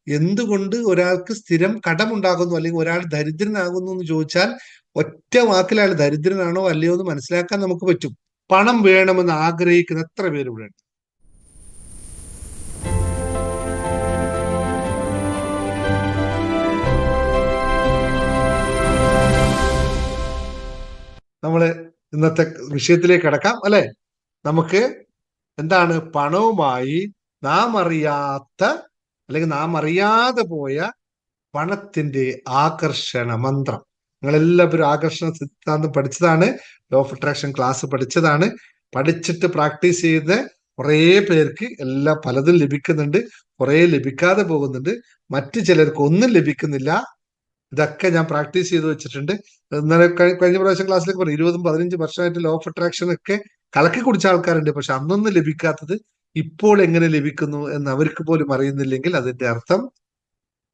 എന്തുകൊണ്ട് ഒരാൾക്ക് സ്ഥിരം കടമുണ്ടാകുന്നു അല്ലെങ്കിൽ ഒരാൾ ദരിദ്രനാകുന്നു എന്ന് ചോദിച്ചാൽ ഒറ്റ വാക്കിൽ അയാൾ ദരിദ്രനാണോ അല്ലയോ എന്ന് മനസ്സിലാക്കാൻ നമുക്ക് പറ്റും. പണം വേണമെന്ന് ആഗ്രഹിക്കുന്ന എത്ര പേര് ഇവിടെ ഉണ്ട്? നമ്മള് ഇന്നത്തെ വിഷയത്തിലേക്ക് കടക്കാം അല്ലെ. നമുക്ക് എന്താണ് പണവുമായി നാം അറിയാത്ത അല്ലെങ്കിൽ നാം അറിയാതെ പോയ പണത്തിന്റെ ആകർഷണ മന്ത്രം. നിങ്ങളെല്ലാവരും ആകർഷണ സിദ്ധാന്തം പഠിച്ചതാണ്, ലോ ഓഫ് അട്രാക്ഷൻ ക്ലാസ് പഠിച്ചതാണ്. പഠിച്ചിട്ട് പ്രാക്ടീസ് ചെയ്ത് കുറേ പേർക്ക് എല്ലാം പലതും ലഭിക്കുന്നുണ്ട്, കുറേ ലഭിക്കാതെ പോകുന്നുണ്ട്, മറ്റു ചിലർക്ക് ഒന്നും ലഭിക്കുന്നില്ല. ഇതൊക്കെ ഞാൻ പ്രാക്ടീസ് ചെയ്ത് വെച്ചിട്ടുണ്ട്. ഇന്നലെ കഴിഞ്ഞ പ്രാവശ്യം ക്ലാസ്സിലേക്ക് പറഞ്ഞു 20-15 വർഷമായിട്ട് ലോ ഓഫ് അട്രാക്ഷൻ ഒക്കെ കലക്കി കുടിച്ച ആൾക്കാരുണ്ട്. പക്ഷെ അന്നൊന്നും ലഭിക്കാത്തത് ഇപ്പോൾ എങ്ങനെ ലഭിക്കുന്നു എന്ന് അവർക്ക് പോലും അറിയുന്നില്ലെങ്കിൽ അതിന്റെ അർത്ഥം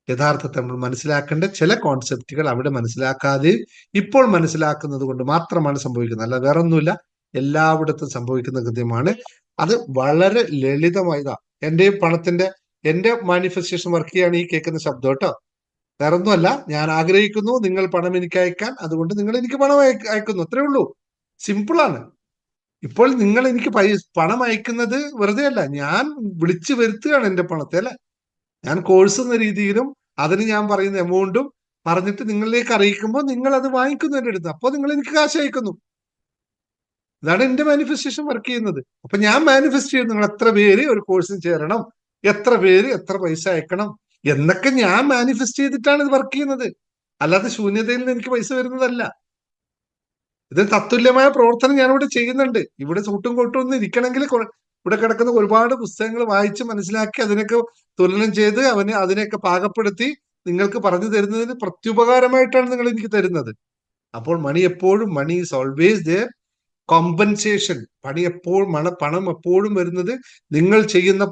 യഥാർത്ഥത്തെ നമ്മൾ മനസ്സിലാക്കേണ്ട ചില കോൺസെപ്റ്റുകൾ അവിടെ മനസ്സിലാക്കാതെ ഇപ്പോൾ മനസ്സിലാക്കുന്നത് കൊണ്ട് മാത്രമാണ് സംഭവിക്കുന്നത്. അല്ല വേറെ ഒന്നുമില്ല, എല്ലായിടത്തും സംഭവിക്കുന്ന കൃത്യമാണ്. അത് വളരെ ലളിതമായതാ. എന്റെ മാനിഫെസ്റ്റേഷൻ വർക്ക് ചെയ്യാണ് ഈ കേൾക്കുന്ന ശബ്ദം കേട്ടോ. വേറൊന്നുമല്ല, ഞാൻ ആഗ്രഹിക്കുന്നു നിങ്ങൾ പണം എനിക്ക് അയക്കാൻ, അതുകൊണ്ട് നിങ്ങൾ എനിക്ക് പണം അയക്കുന്നു, അത്രേ ഉള്ളൂ. സിമ്പിളാണ്. ഇപ്പോൾ നിങ്ങൾ എനിക്ക് പണം അയക്കുന്നത് വെറുതെ അല്ല, ഞാൻ വിളിച്ചു വരുത്തുകയാണ് എന്റെ പണത്തെ അല്ലെ. ഞാൻ കോഴ്സ് എന്ന രീതിയിലും അതിന് ഞാൻ പറയുന്ന എമൗണ്ടും പറഞ്ഞിട്ട് നിങ്ങളിലേക്ക് അറിയിക്കുമ്പോൾ നിങ്ങൾ അത് വാങ്ങിക്കുന്നു എന്റെ അടുത്ത്. അപ്പോൾ നിങ്ങൾ എനിക്ക് കാശ് അയക്കുന്നു. ഇതാണ് എന്റെ മാനിഫെസ്റ്റേഷൻ വർക്ക് ചെയ്യുന്നത്. അപ്പൊ ഞാൻ മാനിഫെസ്റ്റ് ചെയ്യുന്നു നിങ്ങൾ എത്ര പേര് ഒരു കോഴ്സിന് ചേരണം, എത്ര പേര് എത്ര പൈസ അയക്കണം എന്നൊക്കെ ഞാൻ മാനിഫെസ്റ്റ് ചെയ്തിട്ടാണ് ഇത് വർക്ക് ചെയ്യുന്നത്. അല്ലാതെ ശൂന്യതയിൽ നിന്ന് എനിക്ക് പൈസ വരുന്നതല്ല. ഇത് തത്തുല്യമായ പ്രവർത്തനം ഞാനിവിടെ ചെയ്യുന്നുണ്ട്. ഇവിടെ സൂട്ടും കോട്ടും ഒന്നും ഇരിക്കണമെങ്കിൽ ഇവിടെ കിടക്കുന്ന ഒരുപാട് പുസ്തകങ്ങൾ വായിച്ച് മനസ്സിലാക്കി അതിനൊക്കെ തുലനം ചെയ്ത് അതിനെയൊക്കെ പാകപ്പെടുത്തി നിങ്ങൾക്ക് പറഞ്ഞു തരുന്നതിന് പ്രത്യുപകാരമായിട്ടാണ് നിങ്ങൾ എനിക്ക് തരുന്നത്. അപ്പോൾ money is always there. Compensation, പണം എപ്പോഴും വരുന്നത് നിങ്ങൾ ചെയ്യുന്ന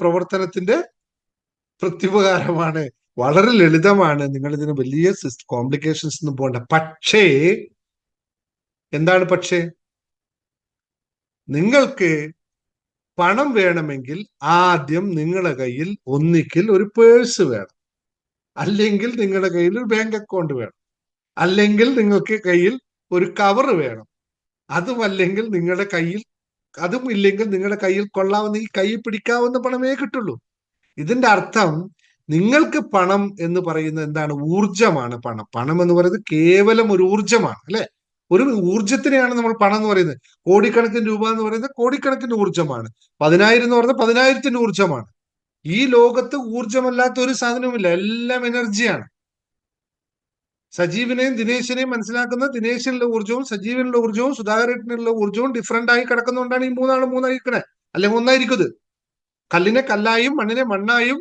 പ്രവർത്തനത്തിന്റെ പ്രത്യുപകാരമാണ്. വളരെ ലളിതമാണ്. നിങ്ങൾ ഇതിന് വലിയ കോംപ്ലിക്കേഷൻസ് ഒന്നും പോകണ്ട. പക്ഷേ എന്താണ് പക്ഷേ? നിങ്ങൾക്ക് പണം വേണമെങ്കിൽ ആദ്യം നിങ്ങളുടെ കയ്യിൽ ഒന്നിക്കിൽ ഒരു പേഴ്സ് വേണം, അല്ലെങ്കിൽ നിങ്ങളുടെ കയ്യിൽ ഒരു ബാങ്ക് അക്കൗണ്ട് വേണം, അല്ലെങ്കിൽ നിങ്ങൾക്ക് കയ്യിൽ ഒരു കവർ വേണം. അതും ഇല്ലെങ്കിൽ നിങ്ങളുടെ കയ്യിൽ കൊള്ളാവുന്ന ഈ കയ്യിൽ പിടിക്കാവുന്ന പണമേ കിട്ടുള്ളൂ. ഇതിന്റെ അർത്ഥം നിങ്ങൾക്ക് പണം എന്ന് പറയുന്നത് എന്താണ്? ഊർജമാണ് പണം. പണം എന്ന് പറയുന്നത് കേവലം ഒരു ഊർജമാണ് അല്ലെ. ഒരു ഊർജത്തിനെയാണ് നമ്മൾ പണം എന്ന് പറയുന്നത്. കോടിക്കണക്കിന് രൂപ എന്ന് പറയുന്നത് കോടിക്കണക്കിന് ഊർജമാണ്. 10,000 എന്ന് പറയുന്നത് 10,000-ന്റെ ഊർജമാണ്. ഈ ലോകത്ത് ഊർജമല്ലാത്ത ഒരു സാധനവുമില്ല, എല്ലാം എനർജിയാണ്. സജീവിനെയും ദിനേശിനെയും മനസ്സിലാക്കുന്ന ദിനേശിനുള്ള ഊർജവും സജീവനുള്ള ഊർജവും സുധാകരനുള്ള ഊർജവും ഡിഫറെന്റ് ആയി കിടക്കുന്നതുകൊണ്ടാണ് ഈ മൂന്നാളും മൂന്നായിരിക്കണേ. അല്ലെങ്കിൽ ഒന്നായിരിക്കുന്നത്. കല്ലിനെ കല്ലായും മണ്ണിനെ മണ്ണായും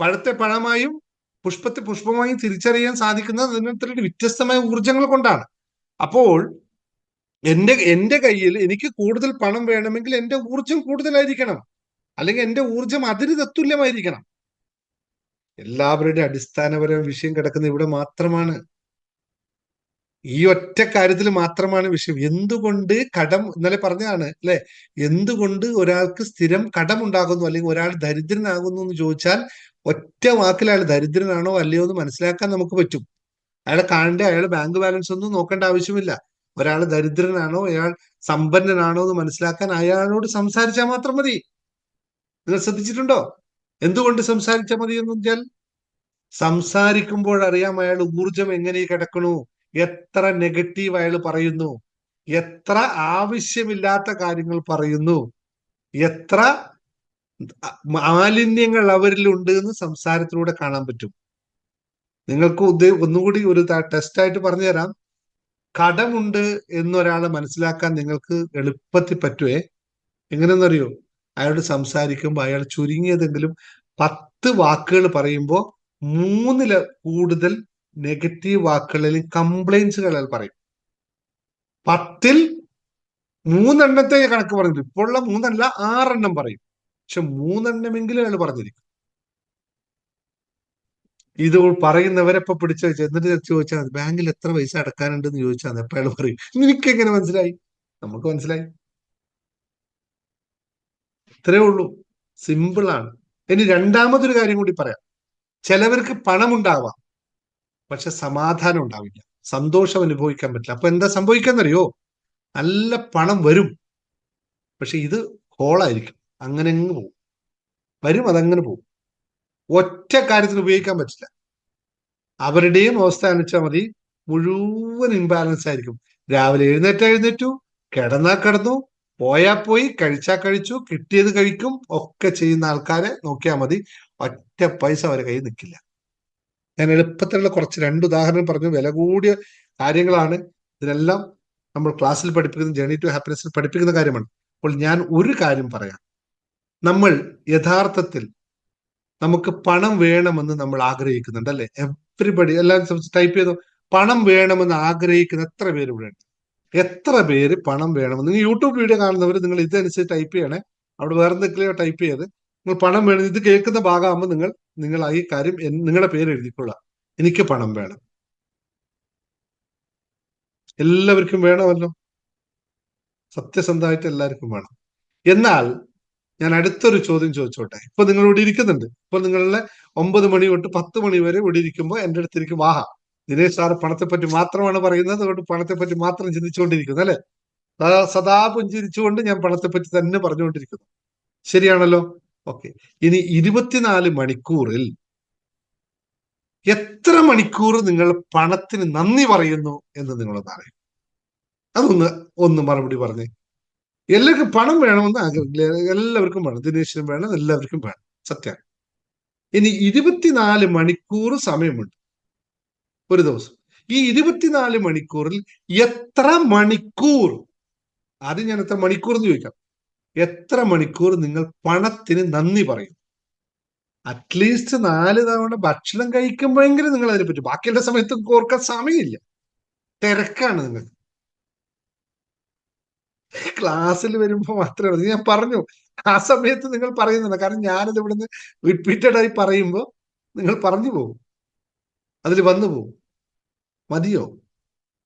പഴത്തെ പഴമായും പുഷ്പത്തെ പുഷ്പമായും തിരിച്ചറിയാൻ സാധിക്കുന്നത് അതിനകത്തുള്ള വ്യത്യസ്തമായ ഊർജങ്ങൾ കൊണ്ടാണ്. അപ്പോൾ എന്റെ കയ്യിൽ എനിക്ക് കൂടുതൽ പണം വേണമെങ്കിൽ എന്റെ ഊർജം കൂടുതലായിരിക്കണം, അല്ലെങ്കിൽ എന്റെ ഊർജം അതിന് തത്തുല്യമായിരിക്കണം. എല്ലാവരുടെയും അടിസ്ഥാനപരമായ വിഷയം കിടക്കുന്നത് ഇവിടെ മാത്രമാണ്. ഈ ഒറ്റ കാര്യത്തിൽ മാത്രമാണ് വിഷയം. എന്തുകൊണ്ട് ഇന്നലെ പറഞ്ഞതാണ് അല്ലെ, എന്തുകൊണ്ട് ഒരാൾക്ക് സ്ഥിരം കടമുണ്ടാകുന്നു അല്ലെങ്കിൽ ഒരാൾ ദരിദ്രനാകുന്നു എന്ന് ചോദിച്ചാൽ ഒറ്റ വാക്കിൽ അയാൾ ദരിദ്രനാണോ അല്ലയോ എന്ന് മനസ്സിലാക്കാൻ നമുക്ക് പറ്റും. അയാളെ കാണേണ്ട, അയാൾ ബാങ്ക് ബാലൻസ് ഒന്നും നോക്കേണ്ട ആവശ്യമില്ല. ഒരാൾ ദരിദ്രനാണോ അയാൾ സമ്പന്നനാണോ എന്ന് മനസ്സിലാക്കാൻ അയാളോട് സംസാരിച്ചാൽ മാത്രം മതി. നിങ്ങൾ ശ്രദ്ധിച്ചിട്ടുണ്ടോ? എന്തുകൊണ്ട് സംസാരിച്ചാൽ മതി എന്ന് വെച്ചാൽ സംസാരിക്കുമ്പോൾ അറിയാം അയാൾ ഊർജം എങ്ങനെ കിടക്കണു, എത്ര നെഗറ്റീവ് അയാൾ പറയുന്നു, എത്ര ആവശ്യമില്ലാത്ത കാര്യങ്ങൾ പറയുന്നു, എത്ര മാലിന്യങ്ങൾ അവരിലുണ്ട് എന്ന് സംസാരത്തിലൂടെ കാണാൻ പറ്റും. നിങ്ങൾക്ക് ഒന്നുകൂടി ഒരു ടെസ്റ്റായിട്ട് പറഞ്ഞു തരാം. കടമുണ്ട് എന്നൊരാളെ മനസ്സിലാക്കാൻ നിങ്ങൾക്ക് എളുപ്പത്തിൽ പറ്റുവേ. എങ്ങനെയെന്നറിയോ? അയാളോട് സംസാരിക്കുമ്പോൾ അയാൾ ചുരുങ്ങിയതെങ്കിലും 10 വാക്കുകൾ പറയുമ്പോൾ 3 കൂടുതൽ നെഗറ്റീവ് വാക്കുകളിൽ കംപ്ലൈൻസുകൾ അയാൾ പറയും. 10-ൽ 3 കണക്ക് പറഞ്ഞിട്ട് ഇപ്പോൾ ഉള്ള 3 6 പറയും. പക്ഷെ 3 അയാൾ പറഞ്ഞിരിക്കും. ഇത് പറയുന്നവരെപ്പോ പിടിച്ചു വെച്ചാൽ എന്നിട്ട് ചോദിച്ചാൽ ബാങ്കിൽ എത്ര പൈസ അടക്കാനുണ്ടെന്ന് ചോദിച്ചാൽ എപ്പോ അയാൾ പറയും. നിനക്ക് എങ്ങനെ മനസ്സിലായി? നമുക്ക് മനസ്സിലായി. ഇത്രേ ഉള്ളൂ, സിമ്പിളാണ്. ഇനി രണ്ടാമതൊരു കാര്യം കൂടി പറയാം. ചിലവർക്ക് പണം ഉണ്ടാവാം, പക്ഷെ സമാധാനം ഉണ്ടാവില്ല, സന്തോഷം അനുഭവിക്കാൻ പറ്റില്ല. അപ്പൊ എന്താ സംഭവിക്കാന്നറിയോ? നല്ല പണം വരും, പക്ഷെ ഇത് ഹോളായിരിക്കും, അങ്ങനെ അങ്ങ് പോകും. വരും, അതങ്ങനെ പോകും, ഒറ്റ കാര്യത്തിന് ഉപയോഗിക്കാൻ പറ്റില്ല. അവരുടെയും അവസ്ഥ അനുവദിച്ചാൽ മതി, മുഴുവൻ ഇംബാലൻസ് ആയിരിക്കും. രാവിലെ എഴുന്നേറ്റു, കിടന്നാ കിടന്നു, പോയാ പോയി, കഴിച്ചാ കഴിച്ചു, കിട്ടിയത് കഴിക്കും, ഒക്കെ ചെയ്യുന്ന ആൾക്കാരെ നോക്കിയാൽ മതി, ഒറ്റ പൈസ അവരെ കയ്യിൽ നിൽക്കില്ല. ഞാൻ എളുപ്പത്തിലുള്ള കുറച്ച് 2 ഉദാഹരണം പറഞ്ഞു. വില കൂടിയ കാര്യങ്ങളാണ് ഇതിനെല്ലാം. നമ്മൾ ക്ലാസ്സിൽ പഠിപ്പിക്കുന്ന ജേർണി ടു ഹാപ്പിനെസ്സിൽ പഠിപ്പിക്കുന്ന കാര്യമാണ്. അപ്പോൾ ഞാൻ ഒരു കാര്യം പറയാം. നമ്മൾ യഥാർത്ഥത്തിൽ നമുക്ക് പണം വേണമെന്ന് നമ്മൾ ആഗ്രഹിക്കുന്നുണ്ട്, അല്ലെ? എവ്രിബഡി, എല്ലാവരും ടൈപ്പ് ചെയ്തോ, പണം വേണമെന്ന് ആഗ്രഹിക്കുന്ന എത്ര പേര് ഇവിടെ ഉണ്ട്? എത്ര പേര് പണം വേണമെന്ന്? നിങ്ങൾ യൂട്യൂബ് വീഡിയോ കാണുന്നവർ നിങ്ങൾ ഇതനുസരിച്ച് ടൈപ്പ് ചെയ്യണേ. അവിടെ വേറെ എന്തെങ്കിലും ടൈപ്പ് ചെയ്ത് നിങ്ങൾ പണം വേണം, ഇത് കേൾക്കുന്ന ഭാഗമാകുമ്പോൾ നിങ്ങൾ ഈ കാര്യം നിങ്ങളുടെ പേര് എഴുതിക്കൊള്ളുക. എനിക്ക് പണം വേണം. എല്ലാവർക്കും വേണമല്ലോ, സത്യസന്ധമായിട്ട് എല്ലാവർക്കും വേണം. എന്നാൽ ഞാൻ അടുത്തൊരു ചോദ്യം ചോദിച്ചോട്ടെ. ഇപ്പൊ നിങ്ങൾ ഇവിടെ ഇരിക്കുന്നുണ്ട്. ഇപ്പൊ നിങ്ങളുടെ 9 മണി തൊട്ട് 10 മണി വരെ ഇവിടെ ഇരിക്കുമ്പോൾ എന്റെ അടുത്തിരിക്കും, വാഹാ, ദിനേശ് സാറ് പണത്തെ പറ്റി മാത്രമാണ് പറയുന്നത്, അതുകൊണ്ട് പണത്തെ പറ്റി മാത്രം ചിന്തിച്ചുകൊണ്ടിരിക്കുന്നു, അല്ലെ? സദാ പുഞ്ചിരിച്ചുകൊണ്ട് ഞാൻ പണത്തെ പറ്റി തന്നെ പറഞ്ഞുകൊണ്ടിരിക്കുന്നു. ശരിയാണല്ലോ? ഓക്കെ. ഇനി 24 മണിക്കൂറിൽ എത്ര മണിക്കൂർ നിങ്ങൾ പണത്തിന് നന്ദി പറയുന്നു എന്ന് നിങ്ങളൊന്ന് അറിയും? അതൊന്ന് മറുപടി പറഞ്ഞേ. എല്ലാവർക്കും പണം വേണമെന്ന് ആഗ്രഹമില്ല, എല്ലാവർക്കും വേണം, ദിനേശിനും വേണം, എല്ലാവർക്കും വേണം, സത്യം. ഇനി 24 മണിക്കൂർ സമയമുണ്ട് ഒരു ദിവസം. ഈ 24 മണിക്കൂറിൽ എത്ര മണിക്കൂർ, ആദ്യം ഞാൻ എത്ര മണിക്കൂർ എന്ന് ചോദിക്കാം, എത്ര മണിക്കൂർ നിങ്ങൾ പണത്തിന് നന്ദി പറയും? അറ്റ്ലീസ്റ്റ് 4 തവണ ഭക്ഷണം കഴിക്കുമ്പോഴെങ്കിലും നിങ്ങൾ അതിനെ പറ്റി, ബാക്കിയുള്ള സമയത്ത് ഓർക്കാൻ സമയമില്ല, തിരക്കാണ് നിങ്ങൾ. ക്ലാസ്സിൽ വരുമ്പോ മാത്രമേ ഞാൻ പറഞ്ഞു, ആ സമയത്ത് നിങ്ങൾ പറയുന്നില്ല. കാരണം ഞാനിത് ഇവിടുന്ന് റിപ്പീറ്റഡ് ആയി പറയുമ്പോ നിങ്ങൾ പറഞ്ഞു പോകും, അതിൽ വന്നു പോകും. മതിയോ?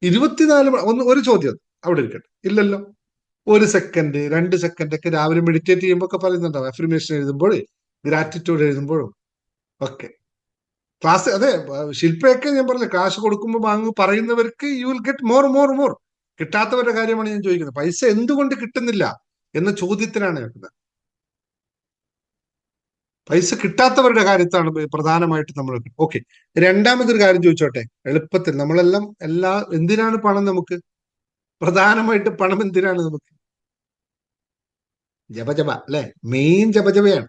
24 ഒരു ചോദ്യം അവിടെ ഇരിക്കട്ടെ, ഇല്ലല്ലോ. 1 സെക്കൻഡ് 2 സെക്കൻഡ് ഒക്കെ രാവിലെ മെഡിറ്റേറ്റ് ചെയ്യുമ്പോ ഒക്കെ പറയുന്നുണ്ടാവും, അഫർമേഷൻ എഴുതുമ്പോഴും ഗ്രാറ്റിറ്റ്യൂഡ് എഴുതുമ്പോഴും ഒക്കെ. ക്ലാസ്, അതെ, ശില്പയൊക്കെ ഞാൻ പറഞ്ഞില്ല, കാശ് കൊടുക്കുമ്പോൾ പറയുന്നവർക്ക് യു വിൽ ഗെറ്റ് മോർ. കിട്ടാത്തവരുടെ കാര്യമാണ് ഞാൻ ചോദിക്കുന്നത്. പൈസ എന്തുകൊണ്ട് കിട്ടുന്നില്ല എന്ന ചോദ്യത്തിനാണ് വെക്കുന്നത്. പൈസ കിട്ടാത്തവരുടെ കാര്യത്താണ് പ്രധാനമായിട്ട് നമ്മൾ. ഓക്കെ, രണ്ടാമതൊരു കാര്യം ചോദിച്ചോട്ടെ, എളുപ്പത്തിൽ. നമ്മളെല്ലാം എന്തിനാണ് പണം നമുക്ക്? പ്രധാനമായിട്ട് പണം എന്തിനാണ് നമുക്ക്? ജപജപ, അല്ലെ? മെയിൻ ജപജപയാണ്.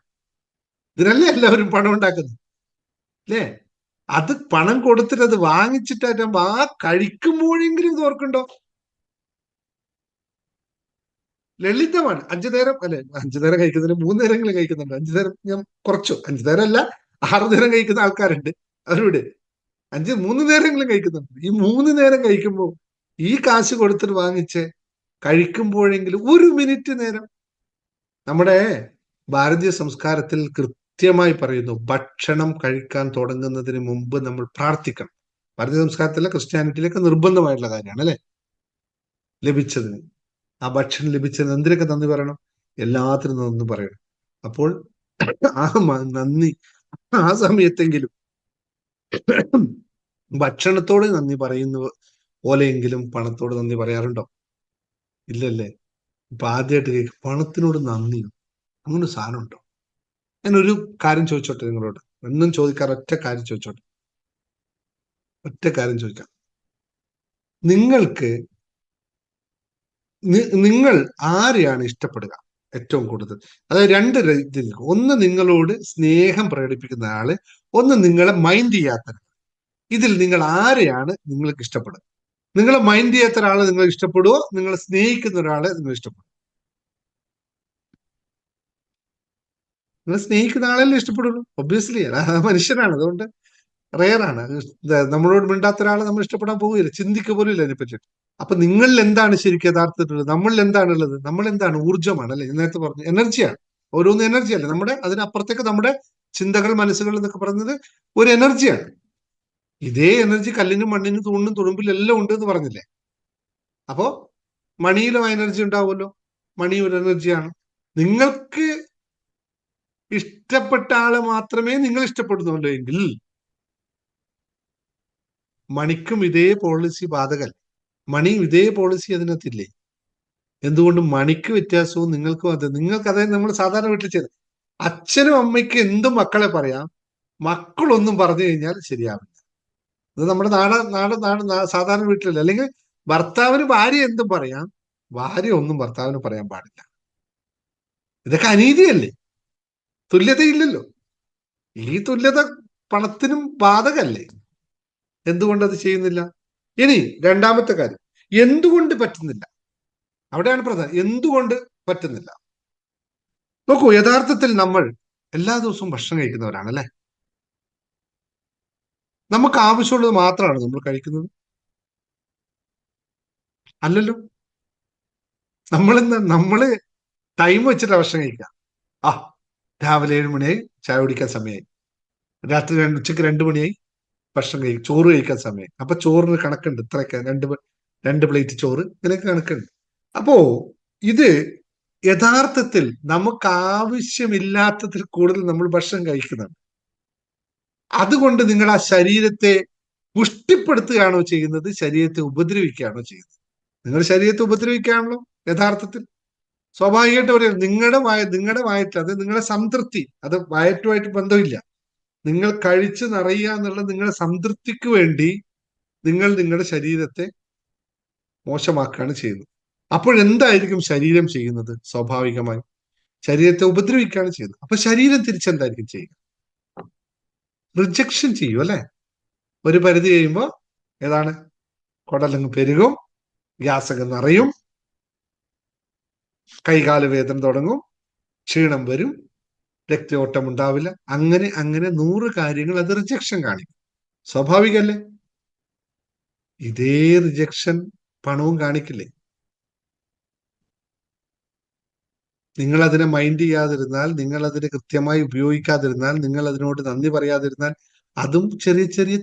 ഇതിനല്ലേ എല്ലാവരും പണം ഉണ്ടാക്കുന്നത്, അല്ലേ? അത് പണം കൊടുത്തിട്ട് അത് വാങ്ങിച്ചിട്ടാകുമ്പോ ആ കഴിക്കുമ്പോഴെങ്കിലും ഇത് ഓർക്കുണ്ടോ? ലളിതമാണ്. 5 നേരം, അല്ലെ? 5 നേരം കഴിക്കുന്നതിന് 3 നേരങ്ങളും കഴിക്കുന്നുണ്ട്. 5 നേരം ഞാൻ കുറച്ചു, 5 നേരം അല്ല, 6 നേരം കഴിക്കുന്ന ആൾക്കാരുണ്ട്. അവരോട് 3 നേരങ്ങളും കഴിക്കുന്നുണ്ട്. ഈ 3 നേരം കഴിക്കുമ്പോ ഈ കാശ് കൊടുത്തിട്ട് വാങ്ങിച്ച് കഴിക്കുമ്പോഴെങ്കിലും 1 മിനിറ്റ് നേരം. നമ്മുടെ ഭാരതീയ സംസ്കാരത്തിൽ കൃത്യമായി പറയുന്നു, ഭക്ഷണം കഴിക്കാൻ തുടങ്ങുന്നതിന് മുമ്പ് നമ്മൾ പ്രാർത്ഥിക്കണം. ഭാരതീയ സംസ്കാരത്തിലെ ക്രിസ്ത്യാനിറ്റിയിലൊക്കെ നിർബന്ധമായിട്ടുള്ള കാര്യമാണ്, അല്ലെ? ലഭിച്ചതിന്, ആ ഭക്ഷണം ലഭിച്ചതിന് എന്തിനൊക്കെ നന്ദി പറയണം? എല്ലാത്തിനും നന്ദി പറയണം. അപ്പോൾ ആ നന്ദി ആ സമയത്തെങ്കിലും ഭക്ഷണത്തോട് നന്ദി പറയുന്ന പോലെയെങ്കിലും പണത്തോട് നന്ദി പറയാറുണ്ടോ? ഇല്ലല്ലേ? ഇപ്പൊ ആദ്യമായിട്ട് കേൾക്കും പണത്തിനോട് നന്ദി, അങ്ങനെ ഒരു സാധനം ഉണ്ടോ? ഞാനൊരു കാര്യം ചോദിച്ചോട്ടെ നിങ്ങളോട്, എന്നും ചോദിക്കാറ്, ഒറ്റ കാര്യം ചോദിച്ചോട്ടെ, ഒറ്റ കാര്യം ചോദിക്കാം. നിങ്ങൾ ആരെയാണ് ഇഷ്ടപ്പെടുക ഏറ്റവും കൂടുതൽ? അതായത് 2 രീതിയിൽ. ഒന്ന് നിങ്ങളോട് സ്നേഹം പ്രകടിപ്പിക്കുന്ന ആള്, ഒന്ന് നിങ്ങളെ മൈൻഡ് ചെയ്യാത്ത. ഇതിൽ നിങ്ങൾ ആരെയാണ് നിങ്ങൾക്ക് ഇഷ്ടപ്പെടുക? നിങ്ങളെ മൈൻഡ് ചെയ്യാത്ത ഒരാളെ നിങ്ങൾ ഇഷ്ടപ്പെടുവോ, നിങ്ങളെ സ്നേഹിക്കുന്ന ഒരാളെ നിങ്ങൾ ഇഷ്ടപ്പെടും? നിങ്ങൾ സ്നേഹിക്കുന്ന ആളല്ലേ ഇഷ്ടപ്പെടുള്ളൂ, ഒബ്വിയസ്ലി. മനുഷ്യനാണ്, അതുകൊണ്ട് റെയറാണ്. നമ്മളോട് മിണ്ടാത്ത ഒരാളെ നമ്മൾ ഇഷ്ടപ്പെടാൻ പോവുകയില്ല, ചിന്തിക്കുക പോലും ഇല്ല അതിനെപ്പറ്റി. അപ്പൊ നിങ്ങളിൽ എന്താണ് ശരിക്കും യഥാർത്ഥത്തിലുള്ളത്? നമ്മളിൽ എന്താണുള്ളത്? നമ്മൾ എന്താണ്? ഊർജ്ജമാണ്, അല്ലെ? നേരത്തെ പറഞ്ഞു, എനർജിയാണ്. ഓരോന്ന് എനർജി അല്ലേ? നമ്മുടെ അതിനപ്പുറത്തേക്ക് നമ്മുടെ ചിന്തകൾ, മനസ്സുകൾ എന്നൊക്കെ പറയുന്നത് ഒരു എനർജിയാണ്. ഇതേ എനർജി കല്ലിനും മണ്ണിനും തൂണിനും തുളുമ്പിലും എല്ലാം ഉണ്ട് എന്ന് പറഞ്ഞില്ലേ? അപ്പോ മണിയിലും എനർജി ഉണ്ടാവുമല്ലോ. മണി ഒരു എനർജിയാണ്. നിങ്ങൾക്ക് ഇഷ്ടപ്പെട്ട ആളെ മാത്രമേ നിങ്ങൾ ഇഷ്ടപ്പെടുന്നുള്ളൂ എങ്കിൽ മണിക്കും ഇതേ പോളിസി ബാധകല്ല. മണിയും ഇതേ പോളിസി അതിനകത്തില്ലേ? എന്തുകൊണ്ട് മണിക്ക് വ്യത്യാസവും നിങ്ങൾക്കും അത്? നിങ്ങൾക്ക് അതായത് നമ്മൾ സാധാരണ വീട്ടിൽ ചെയ്ത് അച്ഛനും അമ്മയ്ക്കും എന്തും മക്കളെ പറയാം, മക്കളൊന്നും പറഞ്ഞു കഴിഞ്ഞാൽ ശരിയാവില്ല. ഇത് നമ്മുടെ സാധാരണ വീട്ടിലല്ല. അല്ലെങ്കിൽ ഭർത്താവിന് ഭാര്യ എന്തും പറയാം, ഭാര്യ ഒന്നും ഭർത്താവിന് പറയാൻ പാടില്ല. ഇതൊക്കെ അനീതിയല്ലേ? തുല്യതയില്ലല്ലോ. ഈ തുല്യത പണത്തിനും ബാധകല്ലേ? എന്തുകൊണ്ട് അത് ചെയ്യുന്നില്ല? ഇനി രണ്ടാമത്തെ കാര്യം, എന്തുകൊണ്ട് പറ്റുന്നില്ല? അവിടെയാണ് പ്രധാനം. എന്തുകൊണ്ട് പറ്റുന്നില്ല? നോക്കൂ, യഥാർത്ഥത്തിൽ നമ്മൾ എല്ലാ ദിവസവും ഭക്ഷണം കഴിക്കുന്നവരാണ് അല്ലെ? നമുക്ക് ആവശ്യമുള്ളത് മാത്രമാണ് നമ്മൾ കഴിക്കുന്നത്? അല്ലല്ലോ. നമ്മള് ടൈം വെച്ചിട്ട് ഭക്ഷണം കഴിക്കാം. ആ, രാവിലെ 7 മണിയായി ചായ കുടിക്കാൻ സമയമായി, രാത്രി ഉച്ചക്ക് 2 മണിയായി ഭക്ഷണം ചോറ് കഴിക്കാൻ സമയമായി. അപ്പൊ ചോറിന് കണക്കുണ്ട്, ഇത്രയൊക്കെ രണ്ട് പ്ലേറ്റ് ചോറ്, ഇങ്ങനെയൊക്കെ കണക്കുണ്ട്. അപ്പോ ഇത് യഥാർത്ഥത്തിൽ നമുക്ക് ആവശ്യമില്ലാത്തതിൽ കൂടുതൽ നമ്മൾ ഭക്ഷണം കഴിക്കുന്നുണ്ട്. അതുകൊണ്ട് നിങ്ങൾ ആ ശരീരത്തെ പുഷ്ടിപ്പെടുത്തുകയാണോ ചെയ്യുന്നത്, ശരീരത്തെ ഉപദ്രവിക്കുകയാണോ ചെയ്യുന്നത്? നിങ്ങൾ ശരീരത്തെ ഉപദ്രവിക്കുകയാണല്ലോ യഥാർത്ഥത്തിൽ. സ്വാഭാവികമായിട്ട് പറയാം, നിങ്ങളുടെ വയറ്റിൽ, അത് നിങ്ങളുടെ സംതൃപ്തി, അത് വയറ്റുമായിട്ട് ബന്ധമില്ല. നിങ്ങൾ കഴിച്ച് നിറയുക എന്നുള്ള നിങ്ങളുടെ സംതൃപ്തിക്ക് വേണ്ടി നിങ്ങൾ നിങ്ങളുടെ ശരീരത്തെ മോശമാക്കുകയാണ് ചെയ്യുന്നത്. അപ്പോഴെന്തായിരിക്കും ശരീരം ചെയ്യുന്നത്? സ്വാഭാവികമായും ശരീരത്തെ ഉപദ്രവിക്കുകയാണ് ചെയ്യുന്നത്. അപ്പൊ ശരീരം തിരിച്ചെന്തായിരിക്കും ചെയ്യുക? റിജക്ഷൻ ചെയ്യും അല്ലെ? ഒരു പരിധി കഴിയുമ്പോൾ ഏതാണ്? കുടലങ്ങ് പെരുകും, ഗ്യാസൊക്കെ നിറയും, കൈകാല് വേദന തുടങ്ങും, ക്ഷീണം വരും, രക്തയോട്ടം ഉണ്ടാവില്ല. അങ്ങനെ അങ്ങനെ 100 കാര്യങ്ങൾ അത് റിജക്ഷൻ കാണിക്കും. സ്വാഭാവികല്ലേ? ഇതേ റിജക്ഷൻ പണവും കാണിക്കില്ലേ? നിങ്ങൾ അതിനെ മൈൻഡ് ചെയ്യാതിരുന്നാൽ, നിങ്ങൾ അതിനെ കൃത്യമായി ഉപയോഗിക്കാതിരുന്നാൽ, നിങ്ങൾ അതിനോട് നന്ദി പറയാതിരുന്നാൽ, അതും ചെറിയ ചെറിയ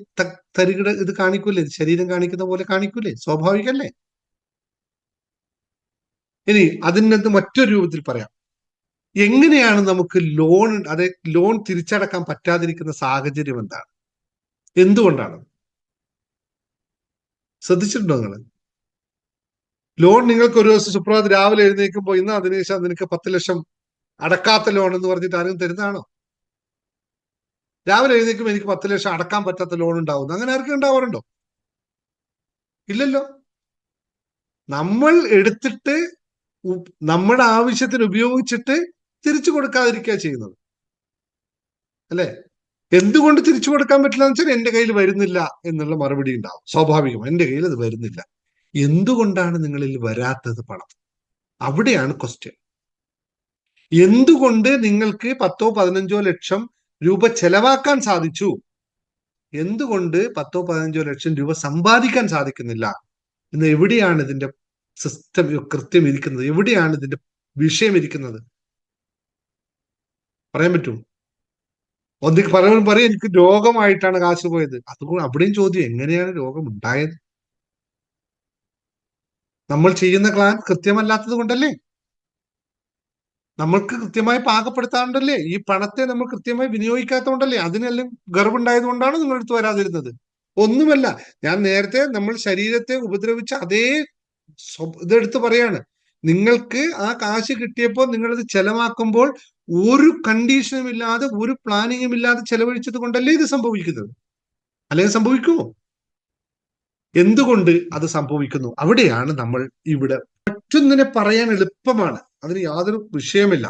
തരികിട ഇത് കാണിക്കൂലേ? ശരീരം കാണിക്കുന്ന പോലെ കാണിക്കൂലേ? സ്വാഭാവികല്ലേ? ഇനി അതിനകത്ത് മറ്റൊരു രൂപത്തിൽ പറയാം. എങ്ങനെയാണ് നമുക്ക് ലോൺ തിരിച്ചടക്കാൻ പറ്റാതിരിക്കുന്ന സാഹചര്യം എന്താണ്? എന്തുകൊണ്ടാണ്? ശ്രദ്ധിച്ചിട്ടുണ്ടോ നിങ്ങൾ? ലോൺ നിങ്ങൾക്ക് ഒരു ദിവസം സുപ്രഭാതം രാവിലെ എഴുന്നേൽക്കുമ്പോൾ ഇന്ന് അതിനുശേഷം നിനക്ക് 10 ലക്ഷം അടക്കാത്ത ലോൺ എന്ന് പറഞ്ഞിട്ട് ആരും തരുന്നതാണോ? രാവിലെ എഴുന്നേൽക്കുമ്പോൾ എനിക്ക് 10 ലക്ഷം അടക്കാൻ പറ്റാത്ത ലോൺ ഉണ്ടാവുന്നു, അങ്ങനെ ആർക്കും ഉണ്ടാവാറുണ്ടോ? ഇല്ലല്ലോ. നമ്മൾ എടുത്തിട്ട് നമ്മുടെ ആവശ്യത്തിന് ഉപയോഗിച്ചിട്ട് തിരിച്ചു കൊടുക്കാതിരിക്കുക ചെയ്യുന്നത് അല്ലെ? എന്തുകൊണ്ട് തിരിച്ചു കൊടുക്കാൻ പറ്റില്ല എന്ന് വെച്ചാൽ എന്റെ കയ്യിൽ വരുന്നില്ല എന്നുള്ള മറുപടി ഉണ്ടാവും. സ്വാഭാവികം, എന്റെ കയ്യിൽ അത് വരുന്നില്ല. എന്തുകൊണ്ടാണ് നിങ്ങളിൽ വരാത്തത് പണം? അവിടെയാണ് ക്വസ്റ്റ്യൻ. എന്തുകൊണ്ട് നിങ്ങൾക്ക് 10-15 ലക്ഷം രൂപ ചെലവാക്കാൻ സാധിച്ചു, എന്തുകൊണ്ട് 10-15 ലക്ഷം രൂപ സമ്പാദിക്കാൻ സാധിക്കുന്നില്ല എന്ന്? എവിടെയാണ് ഇതിന്റെ സിസ്റ്റം കൃത്യം ഇരിക്കുന്നത്? എവിടെയാണ് ഇതിന്റെ വിഷയം ഇരിക്കുന്നത്? പറയാൻ പറ്റും? പലരും പറയും എനിക്ക് രോഗമായിട്ടാണ് കാശ് പോയത്. അതുകൊണ്ട് അവിടെയും ചോദ്യം, എങ്ങനെയാണ് രോഗം ഉണ്ടായത്? നമ്മൾ ചെയ്യുന്ന പ്ലാൻ കൃത്യമല്ലാത്തത് കൊണ്ടല്ലേ? നമ്മൾക്ക് കൃത്യമായി പാകപ്പെടുത്താറുണ്ടല്ലേ? ഈ പണത്തെ നമ്മൾ കൃത്യമായി വിനിയോഗിക്കാത്തതുകൊണ്ടല്ലേ? അതിനെല്ലാം ഗർവുണ്ടായത് കൊണ്ടാണ് നിങ്ങളെടുത്ത് വരാതിരുന്നത്. ഒന്നുമല്ല. ഞാൻ നേരത്തെ നമ്മൾ ശരീരത്തെ ഉപദ്രവിച്ച അതേ ഇതെടുത്ത് പറയാണ്. നിങ്ങൾക്ക് ആ കാശ് കിട്ടിയപ്പോൾ നിങ്ങളത് ചെലവാക്കുമ്പോൾ ഒരു കണ്ടീഷനും ഇല്ലാതെ, ഒരു പ്ലാനിങ്ങും ഇല്ലാതെ ചെലവഴിച്ചത് കൊണ്ടല്ലേ ഇത് സംഭവിക്കുന്നത്? അല്ലെങ്കിൽ സംഭവിക്കുമോ? എന്തുകൊണ്ട് അത് സംഭവിക്കുന്നു? അവിടെയാണ് നമ്മൾ ഇവിടെ. മറ്റൊന്നിനെ പറയാൻ എളുപ്പമാണ്, അതിന് യാതൊരു വിഷയമില്ല.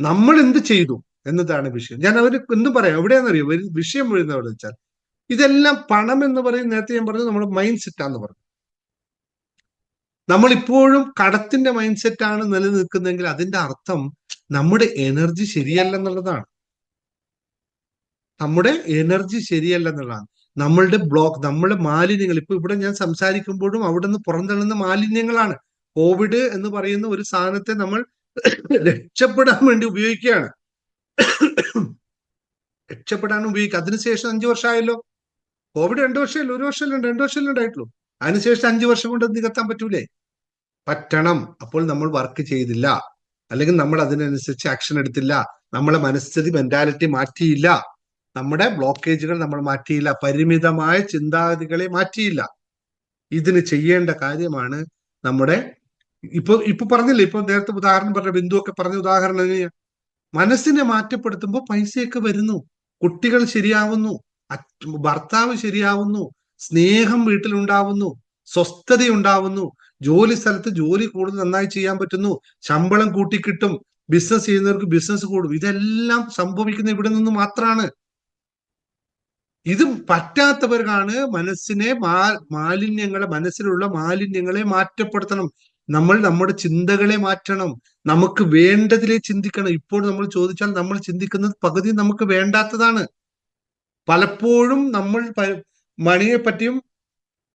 നമ്മൾ എന്ത് ചെയ്തു എന്നതാണ് വിഷയം. ഞാൻ എന്തും പറയാം. എവിടെയാണെന്നറിയോ വിഷയം എവിടെ വെച്ചാൽ, ഇതെല്ലാം പണം എന്ന് പറയും. നേരത്തെ ഞാൻ പറഞ്ഞു നമ്മുടെ മൈൻഡ് സെറ്റാന്ന് പറഞ്ഞു. നമ്മൾ ഇപ്പോഴും കടത്തിന്റെ മൈൻഡ് സെറ്റാണ് നിലനിൽക്കുന്നതെങ്കിൽ അതിന്റെ അർത്ഥം നമ്മുടെ എനർജി ശരിയല്ലെന്നുള്ളതാണ്. നമ്മുടെ എനർജി ശരിയല്ലെന്നുള്ളതാണ്. നമ്മളുടെ നമ്മുടെ മാലിന്യങ്ങൾ, ഇപ്പൊ ഇവിടെ ഞാൻ സംസാരിക്കുമ്പോഴും അവിടെ നിന്ന് പുറന്തള്ളുന്ന മാലിന്യങ്ങളാണ്. കോവിഡ് എന്ന് പറയുന്ന ഒരു സാധനത്തെ നമ്മൾ രക്ഷപ്പെടാൻ വേണ്ടി ഉപയോഗിക്കുകയാണ്. രക്ഷപ്പെടാൻ ഉപയോഗിക്കുക. അതിനുശേഷം 5 വർഷമായല്ലോ. കോവിഡ് 2 വർഷമല്ലോ, 1 വർഷമല്ലോ, 2 വർഷമല്ലേ ഉണ്ടായിട്ടുള്ളൂ. അതിനുശേഷം 5 വർഷം കൊണ്ട് നികത്താൻ പറ്റൂലേ? പറ്റണം. അപ്പോൾ നമ്മൾ വർക്ക് ചെയ്തില്ല. അല്ലെങ്കിൽ നമ്മൾ അതിനനുസരിച്ച് ആക്ഷൻ എടുത്തില്ല, നമ്മളെ മനസ്ഥിതി മെന്റാലിറ്റി മാറ്റിയില്ല, നമ്മുടെ ബ്ലോക്കേജുകൾ നമ്മൾ മാറ്റിയില്ല, പരിമിതമായ ചിന്താഗതികളെ മാറ്റിയില്ല. ഇതിന് ചെയ്യേണ്ട കാര്യമാണ് നമ്മുടെ ഇപ്പൊ പറഞ്ഞില്ലേ, ഇപ്പൊ നേരത്തെ ഉദാഹരണം പറഞ്ഞ ബിന്ദു ഒക്കെ പറഞ്ഞ ഉദാഹരണം മനസ്സിനെ മാറ്റപ്പെടുത്തുമ്പോൾ പൈസയൊക്കെ വരുന്നു, കുട്ടികൾ ശരിയാവുന്നു, ഭർത്താവ് ശരിയാവുന്നു, സ്നേഹം വീട്ടിലുണ്ടാവുന്നു, സ്വസ്ഥത ഉണ്ടാവുന്നു, ജോലി സ്ഥലത്ത് ജോലി കൂടുതൽ നന്നായി ചെയ്യാൻ പറ്റുന്നു, ശമ്പളം കൂട്ടിക്കിട്ടും, ബിസിനസ് ചെയ്യുന്നവർക്ക് ബിസിനസ് കൂടും. ഇതെല്ലാം സംഭവിക്കുന്ന ഇവിടെ നിന്ന് മാത്രമാണ്. ഇത് പറ്റാത്തവർക്കാണ് മനസ്സിനെ മാലിന്യങ്ങളെ, മനസ്സിലുള്ള മാലിന്യങ്ങളെ മാറ്റപ്പെടുത്തണം. നമ്മൾ നമ്മുടെ ചിന്തകളെ മാറ്റണം. നമുക്ക് വേണ്ടതിലെ ചിന്തിക്കണം. ഇപ്പോൾ നമ്മൾ ചോദിച്ചാൽ നമ്മൾ ചിന്തിക്കുന്നത് പകുതി നമുക്ക് വേണ്ടാത്തതാണ്. പലപ്പോഴും നമ്മൾ മണിയെ പറ്റിയും